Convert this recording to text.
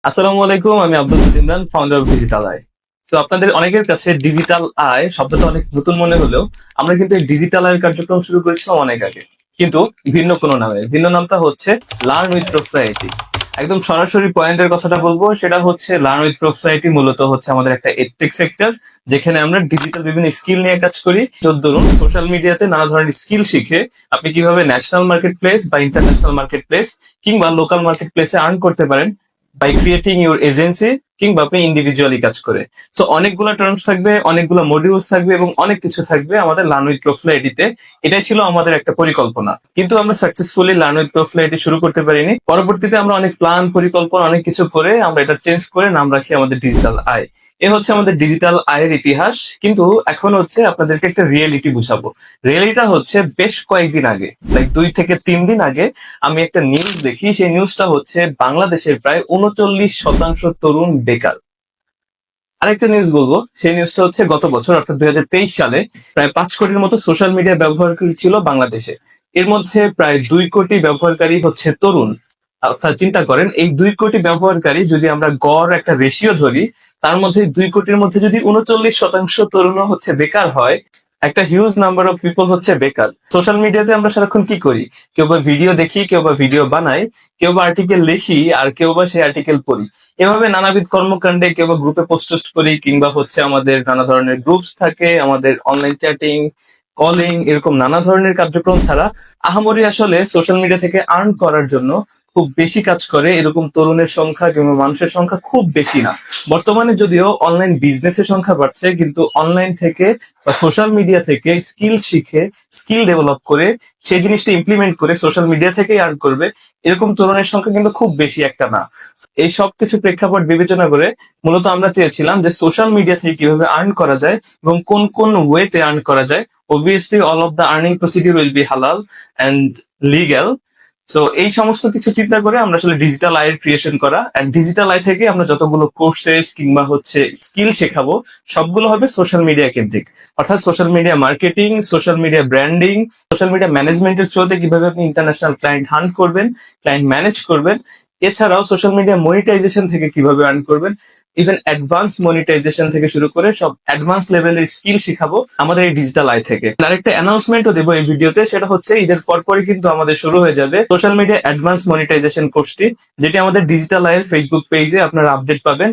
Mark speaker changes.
Speaker 1: আসসালামু আলাইকুম, আমি Abdul Imran, founder of digital I. তো আপনাদের অনেকের কাছে ডিজিটাল আয় শব্দটা অনেক নতুন মনে হলেও আমরা কিন্তু এই ডিজিটাল আয়ের কার্যক্রম শুরু করেছিলাম অনেক আগে, কিন্তু ভিন্ন কোনো নামে। ভিন্ন নামটা হচ্ছে লার্ন উইথ প্রোফাইটি। একদম সরাসরি পয়েন্টের কথাটা বলবো, সেটা হচ্ছে লার্ন উইথ প্রোফাইটি মূলত হচ্ছে আমাদের একটা এডটেক সেক্টর, যেখানে আমরা ডিজিটাল বিভিন্ন স্কিল নিয়ে কাজ করি। ধরুন, সোশ্যাল মিডিয়াতে নানা ধরনের স্কিল শিখে আপনি কিভাবে ন্যাশনাল মার্কেট প্লেস বা ইন্টারন্যাশনাল মার্কেট প্লেস কিংবা লোকাল মার্কেট প্লেসে আর্ন করতে পারেন বাই ক্রিয়েটিং ইউর এজেন্সি, কিংবা আপনি ইন্ডিভিজুয়ালি কাজ করে। সো অনেকগুলো টার্মস থাকবে, অনেকগুলো মডিউলস থাকবে এবং অনেক কিছু থাকবে আমাদের লার্ন উইথ প্রোফাইলিটিতে। এটাই ছিল আমাদের একটা পরিকল্পনা, কিন্তু আমরা সাকসেসফুলি লার্ন উইথ প্রোফাইলিটি শুরু করতে পারিনি। পরবর্তীতে আমরা অনেক প্ল্যান পরিকল্পনা অনেক কিছু করে আমরা এটা চেঞ্জ করে নাম রাখি আমাদের ডিজিটাল আই। এ হচ্ছে আমাদের ডিজিটাল আয়ের ইতিহাস। কিন্তু এখন হচ্ছে আপনাদেরকে একটা রিয়েলিটি বুঝাবো। রিয়েলিটিটা হচ্ছে বেশ কয়েকদিন আগে, লাইক 2 থেকে 3 দিন আগে আমি একটা নিউজ দেখি। সেই নিউজটা হচ্ছে বাংলাদেশের প্রায় 39% তরুণ বেকার। আরেকটা নিউজ বলবো, সেই নিউজটা হচ্ছে গত বছর অর্থাৎ 2023 সালে প্রায় 5 কোটির মতো সোশ্যাল মিডিয়া ব্যবহারকারী ছিল বাংলাদেশে। এর মধ্যে প্রায় 2 কোটি ব্যবহারকারী হচ্ছে তরুণ। অর্থাৎ চিন্তা করেন, এই 2 কোটি ব্যবহারকারী যদি আমরা গড় একটা রেশিও ধরি, তার মধ্যে 2 কোটির মধ্যে যদি 39% তরুণও হচ্ছে বেকার হয়, একটা হিউজ নাম্বার অফ পিপল হচ্ছে বেকার। সোশ্যাল মিডিয়াতে আমরা সারাক্ষণ কি করি? কেউ বা ভিডিও দেখি, কেউ বা ভিডিও বানাই, কেউ বা আর্টিকেল লিখি, আর কেউ বা সেই আর্টিকেল পড়ি। এভাবে নানাবিধ কর্মকাণ্ডে কেউ বা গ্রুপে পোস্ট টোস্ট করি, কিংবা হচ্ছে আমাদের নানা ধরনের গ্রুপস থাকে, আমাদের অনলাইন চ্যাটিং, কলিং, এরকম নানা ধরনের কার্যক্রম ছাড়া আহামরি আসলে সোশ্যাল মিডিয়া থেকে আর্ন করার জন্য খুব বেশি কাজ করে এরকম তরুণের সংখ্যা কিংবা মানুষের সংখ্যা খুব বেশি না। বর্তমানে যদিও অনলাইন বিজনেসের সংখ্যা বাড়ছে, কিন্তু অনলাইন থেকে বা সোশ্যাল মিডিয়া থেকে স্কিল শিখে, স্কিল ডেভেলপ করে সেই জিনিসটা ইমপ্লিমেন্ট করে সোশ্যাল মিডিয়া থেকেই আর্ন করবে এরকম তরুণের সংখ্যা কিন্তু খুব বেশি একটা না। এই সব কিছু প্রেক্ষাপট বিবেচনা করে মূলত আমরা চেয়েছিলাম যে সোশ্যাল মিডিয়া থেকে কিভাবে আর্ন করা যায় এবং কোন কোন ওয়েতে আর্ন করা যায়। Obviously, all of the earning procedure will be halal and legal. So এই সমস্ত কিছু চিন্তা করে আমরা আসলে ডিজিটাল আয়ের ক্রিয়েশন করা, এন্ড ডিজিটাল আই থেকে আমরা যতগুলো কোর্সেস কিংবা হচ্ছে স্কিল শেখাবো সবগুলো হবে সোশ্যাল মিডিয়া কেন্দ্রিক। অর্থাৎ social media marketing, social media branding, social media ম্যানেজমেন্টের থ্রুতে কিভাবে আপনি ইন্টারন্যাশনাল ক্লায়েন্ট হান্ট করবেন, ক্লায়েন্ট ম্যানেজ করবেন। এছাড়াও সোশ্যাল মিডিয়া মনিটাইজেশন থেকে কিভাবে আর্ন করবেন, ইভেন অ্যাডভান্স মনিটাইজেশন থেকে শুরু করে সব অ্যাডভান্স লেভেলের স্কিল শিখাবো আমাদের এই ডিজিটাল আই থেকে। আরেকটা অ্যানাউন্সমেন্টও দেবো এই ভিডিওতে, সেটা হচ্ছে ঈদের পরপরই কিন্তু আমাদের শুরু হয়ে যাবে সোশ্যাল মিডিয়া অ্যাডভান্স মনিটাইজেশন কোর্সটি, যেটি আমাদের ডিজিটাল আইয়ের ফেসবুক পেজে আপনারা আপডেট পাবেন।